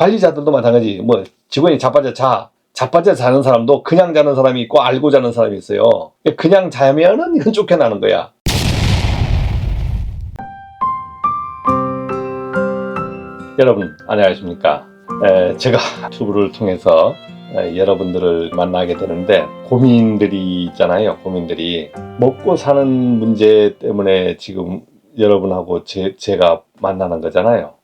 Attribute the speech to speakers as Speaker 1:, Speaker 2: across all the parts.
Speaker 1: 관리자들도 마찬가지. 뭐 직원이 자빠져 자는 사람도 그냥 자는 사람이 있고 알고 자는 사람이 있어요. 그냥 자면은 이건 쫓겨나는 거야. 여러분 안녕하십니까. 제가 유튜브를 통해서 여러분들을 만나게 되는데, 고민들이 있잖아요. 고민들이 먹고 사는 문제 때문에 지금 여러분하고 제가 만나는 거잖아요.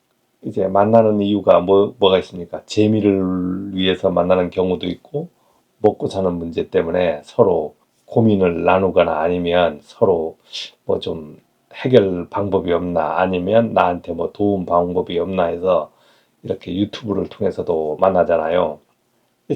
Speaker 1: 이제 만나는 이유가 뭐가 있습니까? 재미를 위해서 만나는 경우도 있고, 먹고 사는 문제 때문에 서로 고민을 나누거나, 아니면 서로 뭐 좀 해결 방법이 없나, 아니면 나한테 뭐 도움 방법이 없나 해서 이렇게 유튜브를 통해서도 만나잖아요.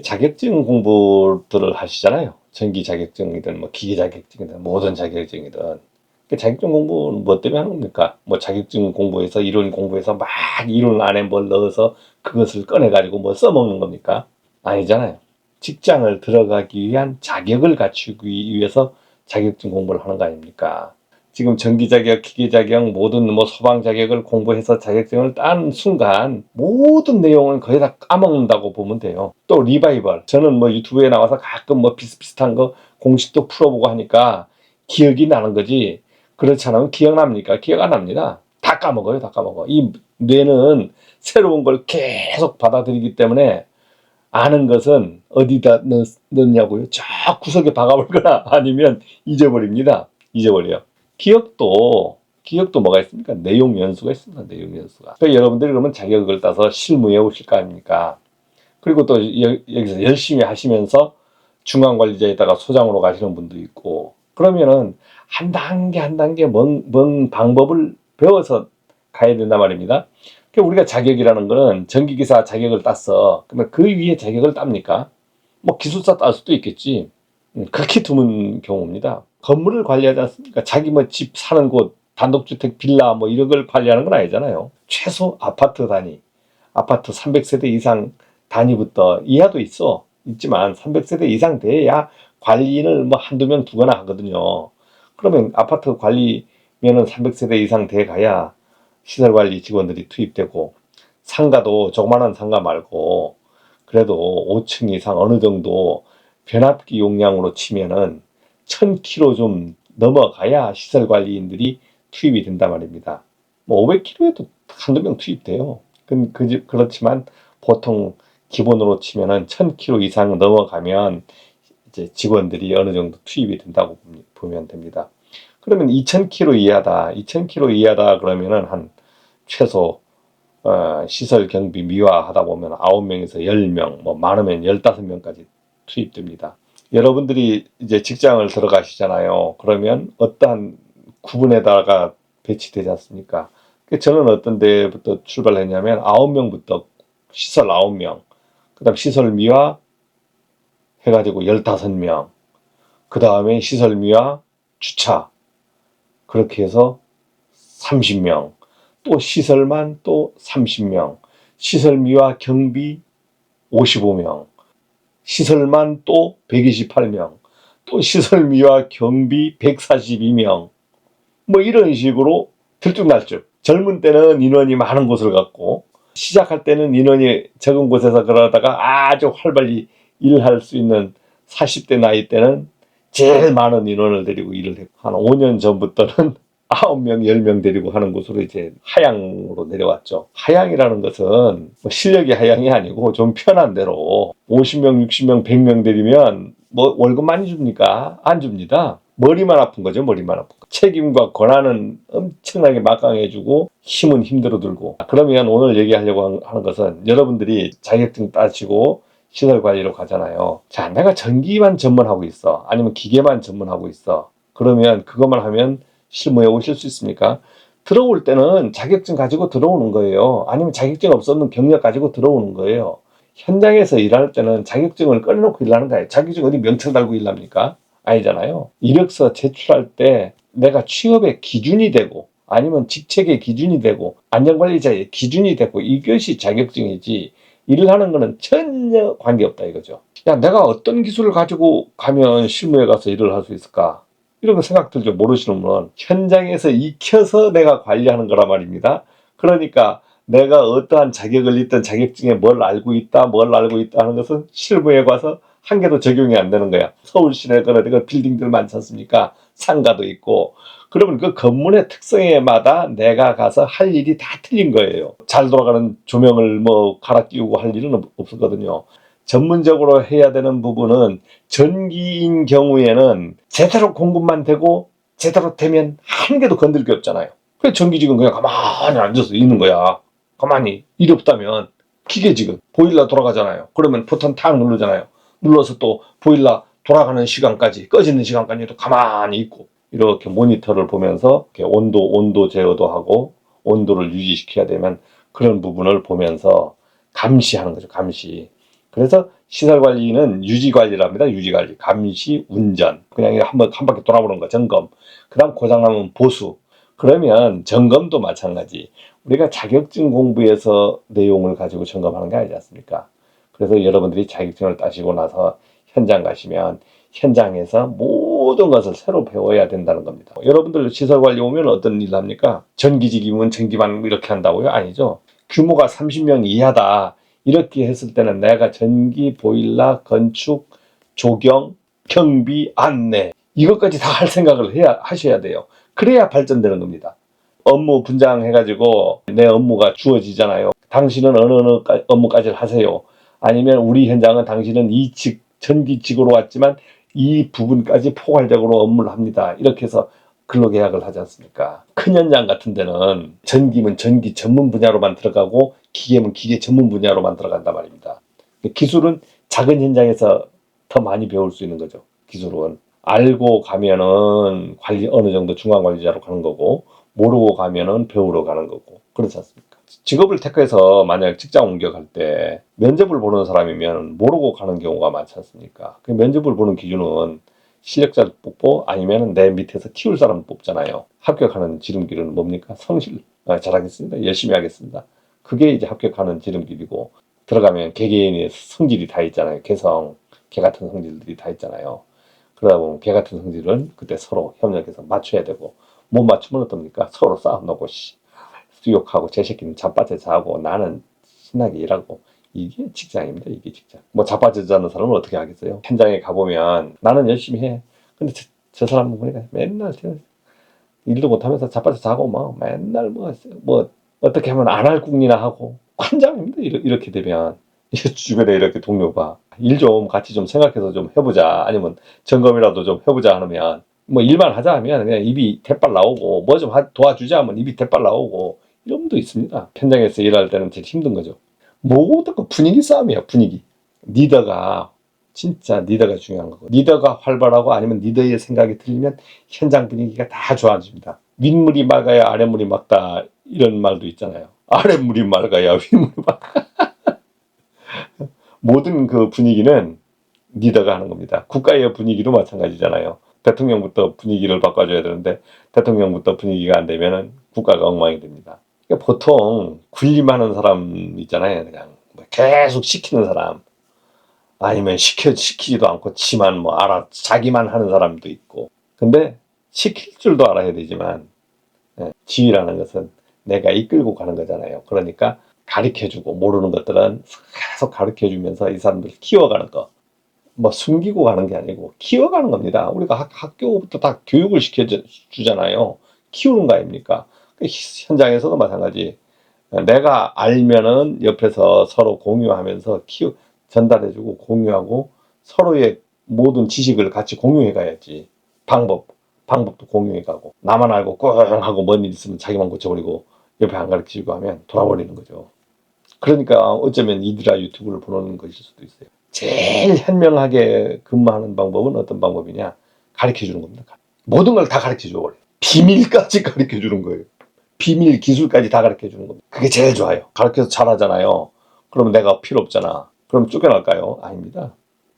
Speaker 1: 자격증 공부들을 하시잖아요. 전기 자격증이든 뭐 기계 자격증이든 모든 자격증이든. 자격증 공부는 뭐 때문에 하는 겁니까? 뭐 자격증 공부해서 이론 공부해서 막 이론 안에 뭘 넣어서 그것을 꺼내가지고 뭐 써먹는 겁니까? 아니잖아요. 직장을 들어가기 위한 자격을 갖추기 위해서 자격증 공부를 하는 거 아닙니까? 지금 전기 자격, 기계 자격, 모든 뭐 소방 자격을 공부해서 자격증을 딴 순간 모든 내용을 거의 다 까먹는다고 보면 돼요. 또 리바이벌. 저는 뭐 유튜브에 나와서 가끔 뭐 비슷비슷한 거 공식도 풀어보고 하니까 기억이 나는 거지. 그렇지 않으면 기억납니까? 기억 안 납니다. 다 까먹어요. 다 까먹어. 이 뇌는 새로운 걸 계속 받아들이기 때문에 아는 것은 어디다 넣냐고요? 저 구석에 박아버리거나 아니면 잊어버립니다. 잊어버려요. 기억도 뭐가 있습니까? 내용 연수가 있습니다. 내용 연수가. 그러니까 여러분들이 그러면 자격을 따서 실무에 오실 거 아닙니까? 그리고 또 여기서 열심히 하시면서 중간관리자에다가 소장으로 가시는 분도 있고, 그러면은 한 단계 한 단계 먼 방법을 배워서 가야 된단 말입니다. 그러니까 우리가 자격이라는 거는 전기기사 자격을 땄어. 그러면 그 위에 자격을 땁니까? 뭐 기술사 딸 수도 있겠지. 극히 드문 경우입니다. 건물을 관리하지 않습니까? 자기 뭐 집 사는 곳, 단독주택, 빌라 뭐 이런 걸 관리하는 건 아니잖아요. 최소 아파트 단위, 아파트 300세대 이상 단위부터, 이하도 있지만 300세대 이상 돼야 관리인을 뭐 한두 명 두거나 하거든요. 그러면 아파트 관리면은 300세대 이상 돼 가야 시설관리 직원들이 투입되고, 상가도 조그마한 상가 말고 그래도 5층 이상 어느 정도 변압기 용량으로 치면은 1000km 좀 넘어가야 시설관리인들이 투입이 된단 말입니다. 뭐 500km에도 한두 명 투입돼요. 그렇지만 보통 기본으로 치면은 1000km 이상 넘어가면 이제 직원들이 어느 정도 투입이 된다고 보면 됩니다. 그러면 2000km 이하다. 2000km 이하다 그러면은 한 최소 시설 경비 미화하다 보면 9명에서 10명, 뭐 많으면 15명까지 투입됩니다. 여러분들이 이제 직장을 들어가시잖아요. 그러면 어떠한 구분에다가 배치되지 않습니까? 저는 어떤 데부터 출발했냐면 9명부터 시설 9명, 그 다음 시설 미화 해가지고 15명, 그 다음에 시설 미화 주차, 그렇게 해서 30명, 또 시설만 또 30명, 시설 미화 경비 55명, 시설만 또 128명, 또 시설 미화 경비 142명, 뭐 이런 식으로 들쭉날쭉. 젊은 때는 인원이 많은 곳을 갔고, 시작할 때는 인원이 적은 곳에서 그러다가 아주 활발히 일할 수 있는 40대 나이 때는 제일 많은 인원을 데리고 일을 했고, 한 5년 전부터는 9명, 10명 데리고 하는 곳으로 이제 하향으로 내려왔죠. 하향이라는 것은 뭐 실력이 하향이 아니고 좀 편한 대로 50명, 60명, 100명 데리면 뭐 월급 많이 줍니까? 안 줍니다. 머리만 아픈 거죠. 머리만 아픈 거. 책임과 권한은 엄청나게 막강해주고 힘은 힘들어 들고. 그러면 오늘 얘기하려고 하는 것은, 여러분들이 자격증 따시고 시설 관리로 가잖아요. 자, 내가 전기만 전문하고 있어, 아니면 기계만 전문하고 있어. 그러면 그것만 하면 실무에 오실 수 있습니까? 들어올 때는 자격증 가지고 들어오는 거예요. 아니면 자격증 없었는 경력 가지고 들어오는 거예요. 현장에서 일할 때는 자격증을 꺼내놓고 일하는 거예요. 자격증 어디 명찰 달고 일합니까? 아니잖아요. 이력서 제출할 때 내가 취업의 기준이 되고, 아니면 직책의 기준이 되고, 안전관리자의 기준이 되고, 이것이 자격증이지, 일을 하는 거는 전혀 관계없다 이거죠. 야, 내가 어떤 기술을 가지고 가면 실무에 가서 일을 할 수 있을까? 이런 거 생각 들죠. 모르시는 분은 현장에서 익혀서 내가 관리하는 거란 말입니다. 그러니까 내가 어떠한 자격을 있든 자격증에 뭘 알고 있다 하는 것은 실무에 가서 한 개도 적용이 안 되는 거야. 서울 시내 그런 빌딩들 많지 않습니까? 상가도 있고. 그러면 그 건물의 특성에마다 내가 가서 할 일이 다 틀린 거예요. 잘 돌아가는 조명을 뭐 갈아 끼우고 할 일은 없었거든요. 전문적으로 해야 되는 부분은 전기인 경우에는 제대로 공급만 되고 제대로 되면 한 개도 건들 게 없잖아요. 그래서 전기직은 그냥 가만히 앉아서 있는 거야. 가만히 일 없다면 기계직은 보일러 돌아가잖아요. 그러면 버튼 탁 누르잖아요. 눌러서 또 보일러 돌아가는 시간까지 꺼지는 시간까지도 가만히 있고 이렇게 모니터를 보면서 이렇게 온도 제어도 하고 온도를 유지시켜야 되면 그런 부분을 보면서 감시하는 거죠. 감시. 그래서 시설관리는 유지관리랍니다. 유지관리. 감시, 운전. 그냥 한 바퀴 돌아보는 거, 점검. 그 다음 고장나면 보수. 그러면 점검도 마찬가지. 우리가 자격증 공부에서 내용을 가지고 점검하는 게 아니지 않습니까? 그래서 여러분들이 자격증을 따시고 나서 현장 가시면 현장에서 모든 것을 새로 배워야 된다는 겁니다. 여러분들 시설관리 오면 어떤 일을 합니까? 전기직이면 전기만 이렇게 한다고요? 아니죠. 규모가 30명 이하다. 이렇게 했을 때는 내가 전기, 보일러, 건축, 조경, 경비, 안내 이것까지 다 할 생각을 하셔야 돼요. 그래야 발전되는 겁니다. 업무 분장해가지고 내 업무가 주어지잖아요. 당신은 어느 업무까지 하세요. 아니면 우리 현장은 당신은 전기직으로 왔지만 이 부분까지 포괄적으로 업무를 합니다. 이렇게 해서 근로계약을 하지 않습니까? 큰 현장 같은 데는 전기면 전기 전문 분야로만 들어가고 기계면 기계 전문 분야로만 들어간단 말입니다. 기술은 작은 현장에서 더 많이 배울 수 있는 거죠. 기술은 알고 가면은 어느 정도 중간 관리자로 가는 거고 모르고 가면은 배우러 가는 거고 그렇지 않습니까? 직업을 택해서 만약 직장 옮겨갈 때 면접을 보는 사람이면 모르고 가는 경우가 많지 않습니까? 그 면접을 보는 기준은 실력자를 뽑고 아니면 내 밑에서 키울 사람을 뽑잖아요. 합격하는 지름길은 뭡니까? 성실. 잘하겠습니다. 열심히 하겠습니다. 그게 이제 합격하는 지름길이고 들어가면 개개인의 성질이 다 있잖아요. 개 같은 성질들이 다 있잖아요. 그러다 보면 개 같은 성질은 그때 서로 협력해서 맞춰야 되고 못 맞추면 어떻습니까? 서로 싸움 나고 수욕하고 제 새끼는 자빠져 자고 나는 신나게 일하고 이게 직장입니다. 이게 직장. 뭐 자빠져 자는 사람은 어떻게 하겠어요? 현장에 가보면 나는 열심히 해. 근데 저 사람은 보니까 맨날 일도 못하면서 자빠져 자고 뭐 맨날 뭐 어떻게 하면 안 할 궁리나 하고 환장입니다. 이렇게 되면 주변에 이렇게 동료가 일 좀 같이 좀 생각해서 좀 해보자 아니면 점검이라도 좀 해보자 하면 뭐 일만 하자 하면 그냥 입이 대빨 나오고 뭐 좀 도와주자 하면 입이 대빨 나오고 이런 분도 있습니다. 현장에서 일할 때는 제일 힘든 거죠. 모든 거 분위기 싸움이야. 분위기. 진짜 리더가 중요한 거고 리더가 활발하고 아니면 리더의 생각이 들리면 현장 분위기가 다 좋아집니다. 윗물이 맑아야 아랫물이 맑다 이런 말도 있잖아요. 아랫물이 맑아야 윗물이 맑다. 모든 그 분위기는 리더가 하는 겁니다. 국가의 분위기도 마찬가지잖아요. 대통령부터 분위기를 바꿔줘야 되는데 대통령부터 분위기가 안 되면 국가가 엉망이 됩니다. 그러니까 보통 군림하는 사람 있잖아요. 그냥 계속 시키는 사람 아니면 시키지도 않고 지만 뭐 자기만 하는 사람도 있고 근데 시킬 줄도 알아야 되지만 지휘라는 것은 내가 이끌고 가는 거잖아요. 그러니까 가르쳐주고 모르는 것들은 계속 가르쳐주면서 이 사람들을 키워가는 거. 뭐 숨기고 가는 게 아니고 키워가는 겁니다. 우리가 학교부터 다 교육을 시켜주잖아요. 키우는 거 아닙니까? 현장에서도 마찬가지. 내가 알면은 옆에서 서로 공유하면서 전달해주고 공유하고 서로의 모든 지식을 같이 공유해 가야지. 방법도 공유해 가고 나만 알고 꽁 하고 뭔 일 있으면 자기만 고쳐버리고 옆에 안 가르치고 하면 돌아버리는 거죠. 그러니까 어쩌면 이드라 유튜브를 보는 것일 수도 있어요. 제일 현명하게 근무하는 방법은 어떤 방법이냐? 가르쳐주는 겁니다. 모든 걸 다 가르쳐줘. 비밀까지 가르쳐주는 거예요. 비밀 기술까지 다 가르쳐주는 겁니다. 그게 제일 좋아요. 가르쳐서 잘하잖아요. 그러면 내가 필요 없잖아. 그럼 쫓겨날까요? 아닙니다.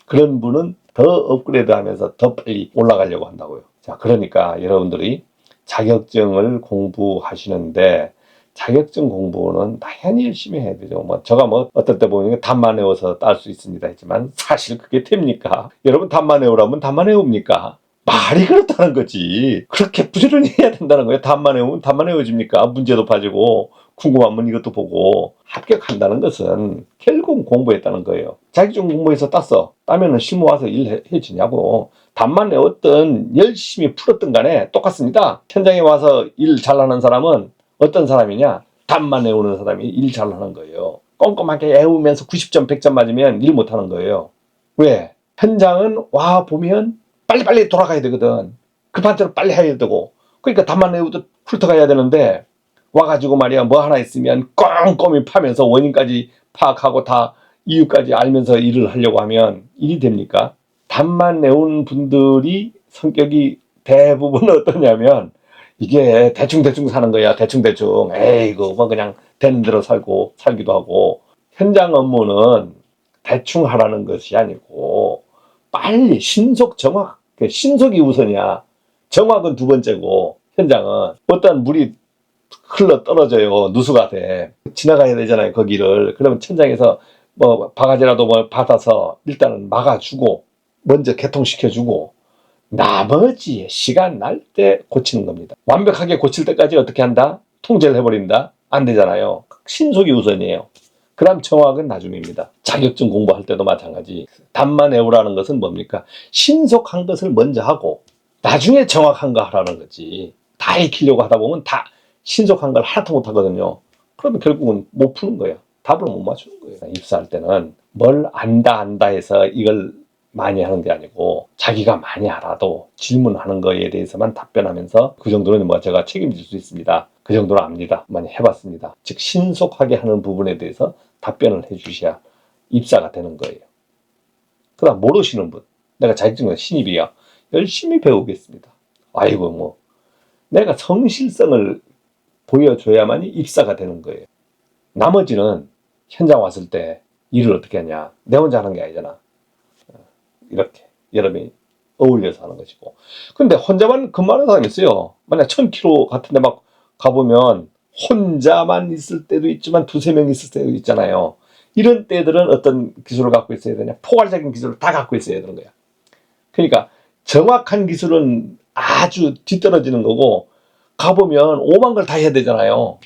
Speaker 1: 그런 분은 더 업그레이드 하면서 더 빨리 올라가려고 한다고요. 자, 그러니까 여러분들이 자격증을 공부하시는데 자격증 공부는 당연히 열심히 해야 되죠. 제가 어떨 때 보면 답만 외워서 딸 수 있습니다 했지만 사실 그게 됩니까? 여러분 답만 외우라면 답만 외웁니까? 말이 그렇다는 거지. 그렇게 부지런히 해야 된다는 거예요. 답만 외우면 답만 외워집니까? 문제도 빠지고 궁금하면 이것도 보고 합격한다는 것은 결국 공부했다는 거예요. 자격증 공부해서 땄어. 따면은 실무 와서 일해지냐고. 다만 어떤 열심히 풀었던 간에 똑같습니다. 현장에 와서 일 잘하는 사람은 어떤 사람이냐? 답만 외우는 사람이 일 잘하는 거예요. 꼼꼼하게 외우면서 90점, 100점 맞으면 일 못하는 거예요. 왜? 현장은 와 보면 빨리빨리 돌아가야 되거든. 급한 대로 빨리 해야 되고. 그러니까 답만 외우도 훑어가야 되는데 와가지고 말이야 뭐 하나 있으면 꼼꼼히 파면서 원인까지 파악하고 다 이유까지 알면서 일을 하려고 하면 일이 됩니까? 답만 외운 분들이 성격이 대부분 어떠냐면 이게 대충대충 사는 거야. 대충대충. 에이구 뭐 그냥 되는 대로 살기도 하고. 현장 업무는 대충 하라는 것이 아니고 빨리 신속 정확. 신속이 우선이야. 정확은 두 번째고 현장은 어떤 물이 흘러 떨어져요. 누수가 돼. 지나가야 되잖아요. 거기를. 그러면 천장에서 뭐 바가지라도 뭐 받아서 일단은 막아주고 먼저 개통시켜주고 나머지 시간 날 때 고치는 겁니다. 완벽하게 고칠 때까지 어떻게 한다? 통제를 해버린다? 안 되잖아요. 신속이 우선이에요. 그다음 정확은 나중입니다. 자격증 공부할 때도 마찬가지. 답만 외우라는 것은 뭡니까? 신속한 것을 먼저 하고 나중에 정확한 거 하라는 거지. 다 익히려고 하다 보면 다 신속한 걸 하나도 못 하거든요. 그러면 결국은 못 푸는 거예요. 답을 못 맞추는 거예요. 입사할 때는 뭘 안다 해서 이걸 많이 하는 게 아니고 자기가 많이 알아도 질문하는 거에 대해서만 답변하면서 그 정도는 뭐 제가 책임질 수 있습니다. 그 정도는 압니다. 많이 해봤습니다. 즉 신속하게 하는 부분에 대해서 답변을 해주셔야 입사가 되는 거예요. 그다음 모르시는 분, 내가 자격증은 신입이야. 열심히 배우겠습니다. 아이고 뭐 내가 성실성을 보여줘야만이 입사가 되는 거예요. 나머지는 현장 왔을 때 일을 어떻게 하냐. 내 혼자 하는 게 아니잖아. 이렇게 여러분이 어울려서 하는 것이고. 근데 혼자만 근무하는 사람이 있어요. 만약 1000km 같은 데 막 가보면 혼자만 있을 때도 있지만 두세 명 있을 때도 있잖아요. 이런 때들은 어떤 기술을 갖고 있어야 되냐. 포괄적인 기술을 다 갖고 있어야 되는 거야. 그러니까 정확한 기술은 아주 뒤떨어지는 거고 가보면 오만 걸 다 해야 되잖아요.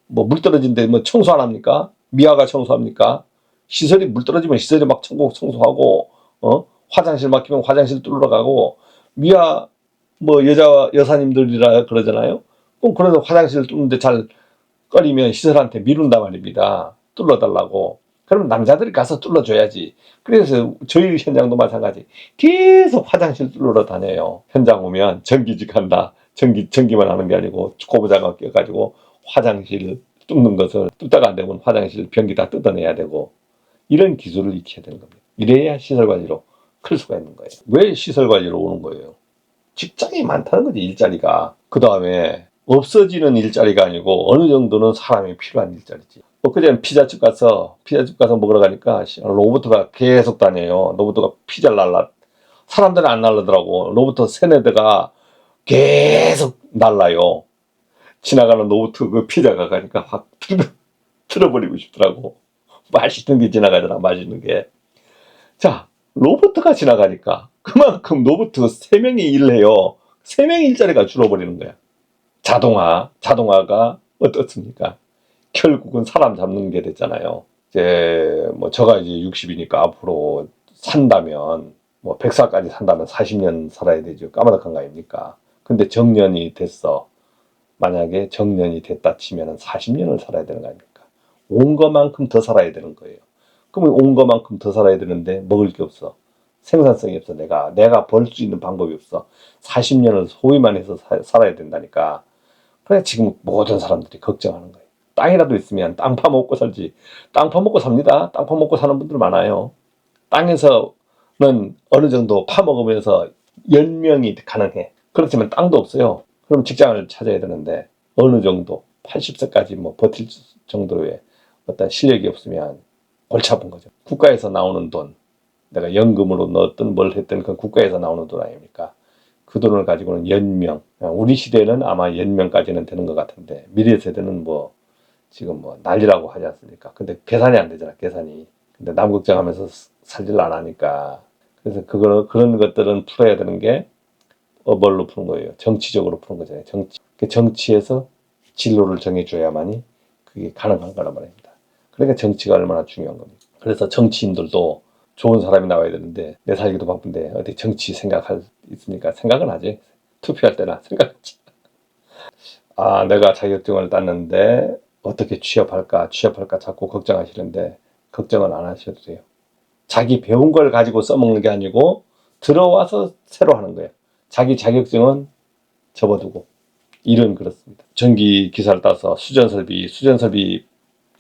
Speaker 1: 뭐 물 떨어진데 뭐 청소 안 합니까? 미아가 청소합니까? 시설이 물 떨어지면 시설이 막 청소하고 화장실 막히면 화장실 뚫으러 가고 미아 뭐 여사님들이라 그러잖아요. 그럼 그래서 화장실 뚫는데 잘 꺼리면 시설한테 미룬단 말입니다. 뚫어달라고. 그러면 남자들이 가서 뚫어줘야지. 그래서 저희 현장도 마찬가지. 계속 화장실 뚫으러 다녀요. 현장 오면 전기직 한다. 전기만 하는 게 아니고 고부자가 껴가지고 화장실 뚫는 것을 뚫다가 안 되면 화장실 변기 다 뜯어내야 되고 이런 기술을 익혀야 되는 겁니다. 이래야 시설관리로 클 수가 있는 거예요. 왜 시설관리로 오는 거예요? 직장이 많다는 거지 일자리가. 그 다음에 없어지는 일자리가 아니고 어느 정도는 사람이 필요한 일자리지. 그전에 피자집 가서 먹으러 가니까 로봇가 계속 다녀요. 로봇가 피자를 사람들은 안 날라더라고. 로봇 세네 대가 계속 날라요. 지나가는 로봇 그 피자가 가니까 확 틀어버리고 싶더라고. 맛있는 게 지나가잖아. 맛있는 게. 자, 로봇가 지나가니까 그만큼 로봇 3명이 일을 해요. 3명의 일자리가 줄어버리는 거야. 자동화가 어떻습니까? 결국은 사람 잡는 게 됐잖아요. 이제 뭐 저가 이제 60이니까 앞으로 산다면 뭐 100살까지 산다면 40년 살아야 되죠. 까마득한 거 아닙니까? 근데 정년이 됐어. 만약에 정년이 됐다 치면 40년을 살아야 되는 거 아닙니까? 온 것만큼 더 살아야 되는 거예요. 그러면 온 것만큼 더 살아야 되는데 먹을 게 없어. 생산성이 없어. 내가 벌 수 있는 방법이 없어. 40년을 소위만 해서 살아야 된다니까. 그래 지금 모든 사람들이 걱정하는 거예요. 땅이라도 있으면 땅 파먹고 살지. 땅 파먹고 삽니다. 땅 파먹고 사는 분들 많아요. 땅에서는 어느 정도 파먹으면서 연명이 가능해. 그렇지만 땅도 없어요. 그럼 직장을 찾아야 되는데 어느 정도 80세까지 뭐 버틸 정도의 어떤 실력이 없으면 골치 아픈 거죠. 국가에서 나오는 돈, 내가 연금으로 넣었든 뭘 했든 그 국가에서 나오는 돈 아닙니까? 그 돈을 가지고는 연명, 우리 시대는 아마 연명까지는 되는 것 같은데 미래 세대는 뭐 지금 뭐 난리라고 하지 않습니까? 근데 계산이 안 되잖아, 계산이. 근데 남 걱정하면서 살질 안 하니까. 그래서 그런 것들은 풀어야 되는 게 뭘로 푸는 거예요? 정치적으로 푸는 거잖아요. 정치에서 진로를 정해줘야만이 그게 가능한 거란 말입니다. 그러니까 정치가 얼마나 중요한 겁니다. 그래서 정치인들도 좋은 사람이 나와야 되는데 내 살기도 바쁜데 어디 정치 생각할 있으니까 생각은 하지. 투표할 때나 생각하지. 아, 내가 자격증을 땄는데 어떻게 취업할까 자꾸 걱정하시는데 걱정은 안 하셔도 돼요. 자기 배운 걸 가지고 써먹는 게 아니고 들어와서 새로 하는 거예요. 자기 자격증은 접어두고. 일은 그렇습니다. 전기 기사를 따서 수전설비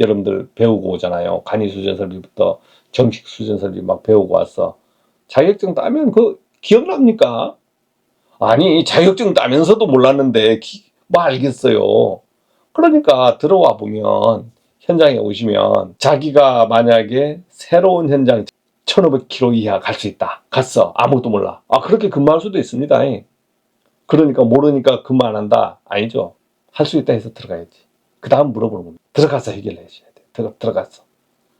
Speaker 1: 여러분들 배우고 오잖아요. 간이 수전설비부터 정식 수전설비 막 배우고 왔어. 자격증 따면 그 기억납니까? 아니, 자격증 따면서도 몰랐는데 뭐 알겠어요. 그러니까 들어와 보면 현장에 오시면 자기가 만약에 새로운 현장 1500km 이하 갈 수 있다. 갔어. 아무것도 몰라. 아, 그렇게 근무할 수도 있습니다. 그러니까 모르니까 근무 안 한다. 아니죠. 할 수 있다 해서 들어가야지. 그 다음 물어보는 겁니다. 들어가서 해결하셔야 돼요. 들어갔어.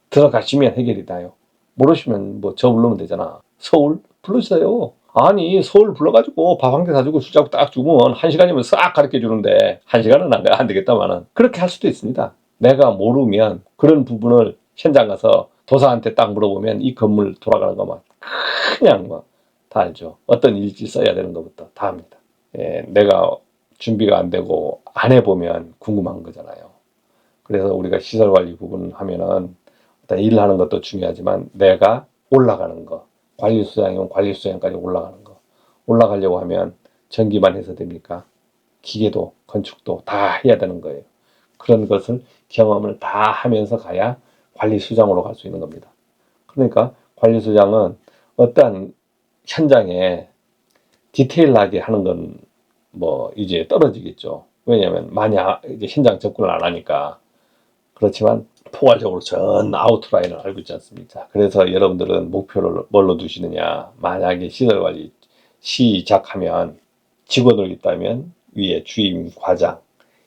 Speaker 1: 들어가시면 해결이 나요. 모르시면 뭐 저 부르면 되잖아. 서울 불러주세요. 아니, 서울 불러가지고 밥 한 개 사주고 술 잡고 딱 주면 1시간이면 싹 가르쳐 주는데 1시간은 안 되겠다마는 그렇게 할 수도 있습니다. 내가 모르면 그런 부분을 현장 가서 도사한테 딱 물어보면 이 건물 돌아가는 것만 그냥 뭐 다 알죠. 어떤 일지 써야 되는 것부터 다 합니다. 예, 내가 준비가 안 되고 안 해보면 궁금한 거잖아요. 그래서 우리가 시설관리 부분 하면은 일을 하는 것도 중요하지만 내가 올라가는 거, 관리수장이면 관리수장까지 올라가는 거. 올라가려고 하면 전기만 해서 됩니까? 기계도 건축도 다 해야 되는 거예요. 그런 것을 경험을 다 하면서 가야 관리수장으로 갈 수 있는 겁니다. 그러니까 관리수장은 어떠한 현장에 디테일하게 하는 건 뭐 이제 떨어지겠죠. 왜냐하면 만약 이제 현장 접근을 안 하니까. 그렇지만 포괄적으로 전 아웃라인을 알고 있지 않습니까? 그래서 여러분들은 목표를 뭘로 두시느냐. 만약에 시설관리 시작하면 직원을 있다면 위에 주임, 과장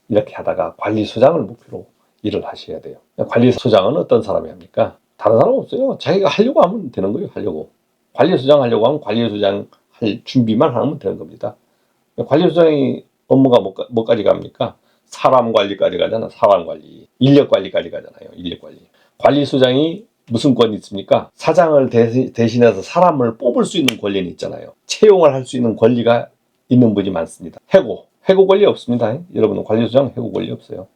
Speaker 1: 이렇게 하다가 관리소장을 목표로 일을 하셔야 돼요. 관리소장은 어떤 사람이 합니까? 다른 사람 없어요. 자기가 하려고 하면 되는 거예요. 하려고. 관리소장 하려고 하면 관리소장 할 준비만 하면 되는 겁니다. 관리소장이 업무가 뭐까지 갑니까? 사람 관리까지 가잖아. 사람 관리. 인력 관리까지 가잖아요. 인력 관리. 관리소장이 무슨 권이 있습니까? 사장을 대신해서 사람을 뽑을 수 있는 권리는 있잖아요. 채용을 할 수 있는 권리가 있는 분이 많습니다. 해고 권리 없습니다. 여러분 관리소장 해고 권리 없어요.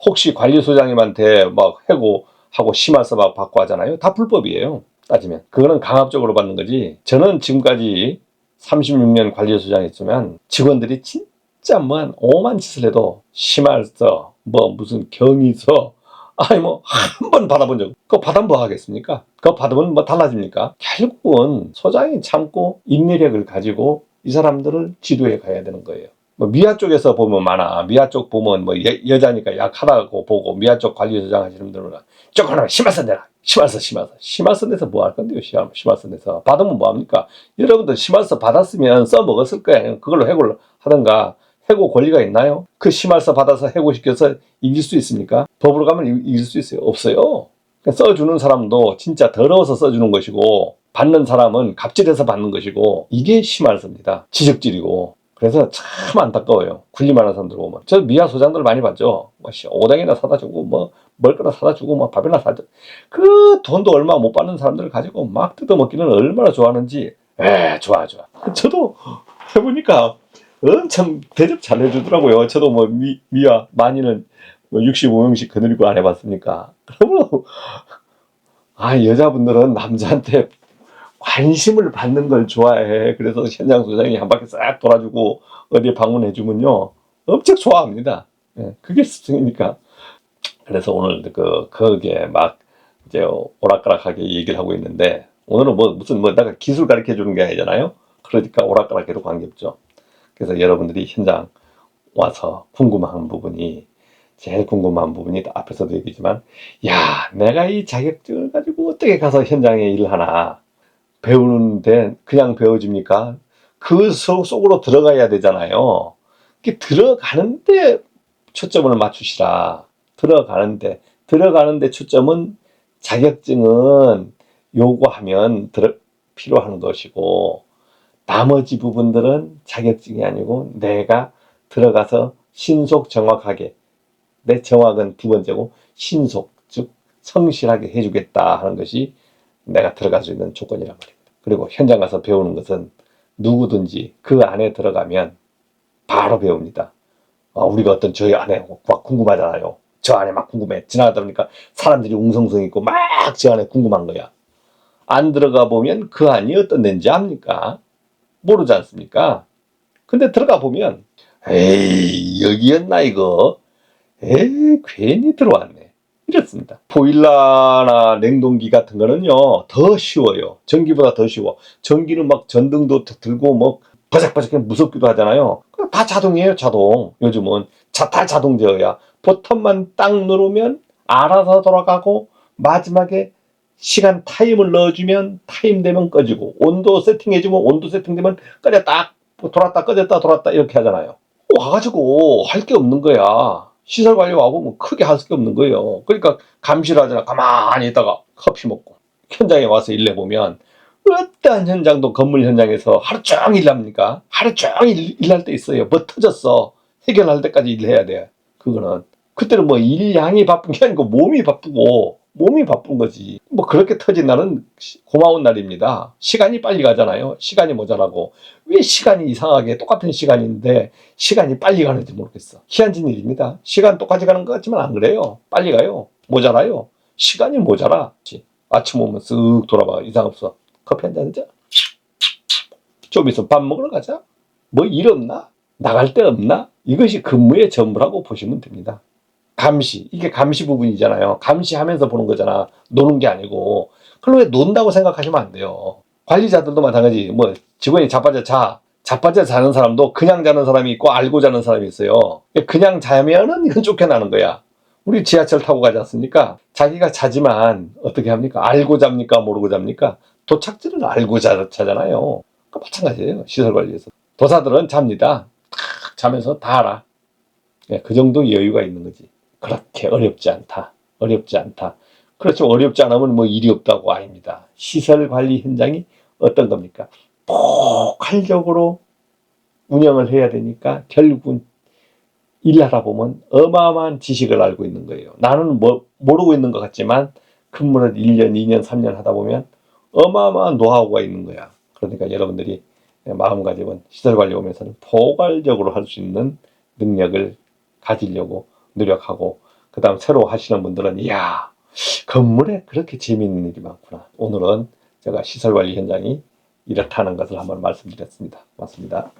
Speaker 1: 혹시 관리소장님한테 막 해고하고 심할서 막 받고 하잖아요. 다 불법이에요. 따지면. 그거는 강압적으로 받는 거지. 저는 지금까지 36년 관리소장 했지만 직원들이 진짜 뭐 오만 짓을 해도 심할서 뭐 무슨 경위서 아니 뭐 한 번 받아본 적 그거 받으면 뭐 하겠습니까? 그거 받으면 뭐 달라집니까? 결국은 소장이 참고 인내력을 가지고 이 사람들을 지도해 가야 되는 거예요. 뭐 미아 쪽에서 보면 많아. 미아 쪽 보면 뭐 여자니까 약하다고 보고 미아 쪽 관리소장 하시는 분들은 조금 심할서 내라. 심할서 내서 뭐 할 건데요? 심할서 내서 받으면 뭐 합니까? 여러분들 심할서 받았으면 써먹었을 거예요. 그걸로 해고를 하든가. 해고 권리가 있나요? 그 심할서 받아서 해고시켜서 이길 수 있습니까? 법으로 가면 이길 수 있어요? 없어요. 써주는 사람도 진짜 더러워서 써주는 것이고 받는 사람은 갑질해서 받는 것이고 이게 심할서입니다. 지적질이고. 그래서 참 안타까워요. 군림하는 사람들 보면. 저 미아 소장들 많이 봤죠. 뭐 오뎅이나 사다 주고 뭐 먹을 거나 사다 주고 뭐 밥이나 사다 주고 그 돈도 얼마 못 받는 사람들을 가지고 막 뜯어먹기는 얼마나 좋아하는지. 좋아. 저도 해보니까 엄청 대접 잘 해주더라고요. 저도 뭐 미아 많이는 뭐 65명씩 거느리고 안 해봤으니까. 그러면 여자분들은 남자한테 관심을 받는 걸 좋아해. 그래서 현장 소장이 한 바퀴 싹 돌아주고 어디에 방문해주면요 엄청 좋아합니다. 그게 습성이니까. 그래서 오늘 거기에 막 이제 오락가락하게 얘기를 하고 있는데 오늘은 무슨 내가 기술 가르쳐 주는 게 아니잖아요. 그러니까 오락가락해도 관계없죠. 그래서 여러분들이 현장 와서 제일 궁금한 부분이 앞에서도 얘기했지만 내가 이 자격증을 가지고 어떻게 가서 현장에 일을 하나. 배우는데 그냥 배워집니까? 그 속으로 들어가야 되잖아요. 들어가는데 초점을 맞추시라. 들어가는데 초점은 자격증은 요구하면 필요한 것이고 나머지 부분들은 자격증이 아니고 내가 들어가서 신속 정확하게 내 정확은 두 번째고 신속, 즉 성실하게 해주겠다 하는 것이 내가 들어갈 수 있는 조건이란 말입니다. 그리고 현장 가서 배우는 것은 누구든지 그 안에 들어가면 바로 배웁니다. 우리가 어떤 저희 안에 막 궁금하잖아요. 저 안에 막 궁금해. 지나가다 보니까 사람들이 웅성성 있고 막 저 안에 궁금한 거야. 안 들어가 보면 그 안이 어떤 데인지 압니까? 모르지 않습니까? 근데 들어가 보면 에이 여기였나 이거? 에이 괜히 들어왔네. 이렇습니다. 보일러나 냉동기 같은 거는요 더 쉬워요. 전기보다 더 쉬워. 전기는 막 전등도 들고 뭐 버석버석 무섭기도 하잖아요. 다 자동이에요. 자동. 요즘은 다 자동 제어야. 버튼만 딱 누르면 알아서 돌아가고 마지막에 시간 타임을 넣어주면 타임 되면 꺼지고 온도 세팅해주면 온도 세팅되면 꺼졌다 돌았다 꺼졌다 돌았다 이렇게 하잖아요. 와가지고 할 게 없는 거야. 시설 관리 와보면 크게 할 게 없는 거예요. 그러니까 감시를 하잖아. 가만히 있다가 커피 먹고 현장에 와서 일해보면 어떠한 현장도 건물 현장에서 하루 종일 일합니까? 하루 종일 일할 때 있어요. 뭐 터졌어. 해결할 때까지 일해야 돼. 그거는 그때는 뭐 일량이 바쁜 게 아니고 몸이 바쁘고 몸이 바쁜 거지. 뭐 그렇게 터진 날은 고마운 날입니다. 시간이 빨리 가잖아요. 시간이 모자라고. 왜 시간이 이상하게 똑같은 시간인데 시간이 빨리 가는지 모르겠어. 희한진 일입니다. 시간 똑같이 가는 것 같지만 안 그래요. 빨리 가요. 모자라요. 시간이 모자라. 아침 오면 쓱 돌아봐. 이상 없어. 커피 한잔 하자. 좀 있으면 밥 먹으러 가자. 뭐 일 없나? 나갈 데 없나? 이것이 근무의 전부라고 보시면 됩니다. 감시. 이게 감시 부분이잖아요. 감시하면서 보는 거잖아. 노는 게 아니고. 그럼 왜 논다고 생각하시면 안 돼요. 관리자들도 마찬가지. 뭐 직원이 자빠져 자. 자빠져 자는 사람도 그냥 자는 사람이 있고 알고 자는 사람이 있어요. 그냥 자면은 이건 쫓겨나는 거야. 우리 지하철 타고 가지 않습니까? 자기가 자지만 어떻게 합니까? 알고 잡니까? 모르고 잡니까? 도착지를 알고 자잖아요. 그 마찬가지예요. 시설 관리에서. 도사들은 잡니다. 탁 자면서 다 알아. 그 정도 여유가 있는 거지. 그렇게 어렵지 않다. 어렵지 않다. 그렇지만 어렵지 않으면 뭐 일이 없다고 아닙니다. 시설 관리 현장이 어떤 겁니까? 포괄적으로 운영을 해야 되니까 결국은 일하다 보면 어마어마한 지식을 알고 있는 거예요. 나는 모르고 있는 것 같지만 근무를 1년, 2년, 3년 하다 보면 어마어마한 노하우가 있는 거야. 그러니까 여러분들이 마음가짐은 시설 관리 오면서는 포괄적으로 할 수 있는 능력을 가지려고 노력하고 그 다음 새로 하시는 분들은 이야 건물에 그렇게 재미있는 일이 많구나. 오늘은 제가 시설 관리 현장이 이렇다는 것을 한번 말씀드렸습니다. 고맙습니다.